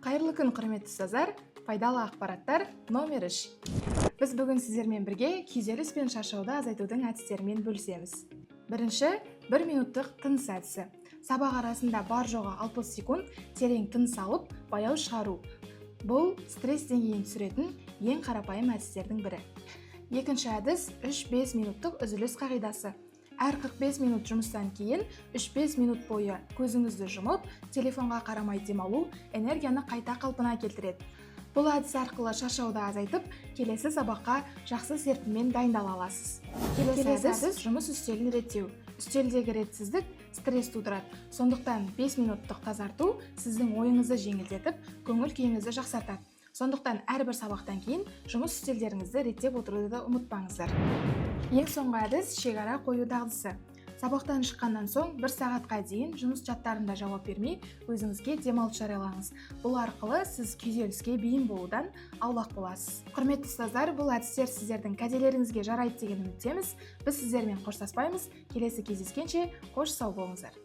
Қайырлы күн, құрметті ұстаздар, пайдалы ақпараттар номер 3. Біз бүгін сіздермен бірге күйзеліс пен шаршауды азайтудың әдістерімен бөлісеміз. Бірінші, 1 минуттық тыныс әдісі. Сабақ арасында бар жоғы 60 секунд терең тыныс алып, баяу шығару. Бұл стресс деңгейін түсіретін ең қарапайым әдістердің бірі. Екінші әдіс 3-5 минуттық үзіліс қағидасы. Әр 45 минут жұмыстан кейін 3-5 минут бойы көзіңізді жұмып, телефонға қарамай демалу энергияны қайта қалпына келтіреді. Бұл әдіс арқылы шаршауды азайтып, келесі сабаққа жақсы серпінмен дайындала аласыз. Келесі әдіс жұмыс үстелін реттеу. Үстелдегі ретсіздік стресс тудырады. Сондықтан 5 минуттық тазарту сіздің ойыңызды жеңілдетіп, көңіл күйіңізді жақсартады. Сондықтан әрбір сабақтан кейін жұмыс үстелдеріңізді реттеп отыруды ұмытпаңыздар. Ең соңғы әдіс шекара қою дағдысы. Сабақтан шыққаннан соң 1 сағатқа дейін жұмыс чаттарында жауап бермей, өзіңізге демалыс жариялаңыз. Бұл арқылы сіз күйзеліске бейім болудан аулақ боласыз. Құрметті ұстаздар, бұл әдістер сіздердің кәделеріңізге жарайды деген үміттеміз. Біз сіздермен қоштаспаймыз. Келесі кездескенше қош сау болыңыздар.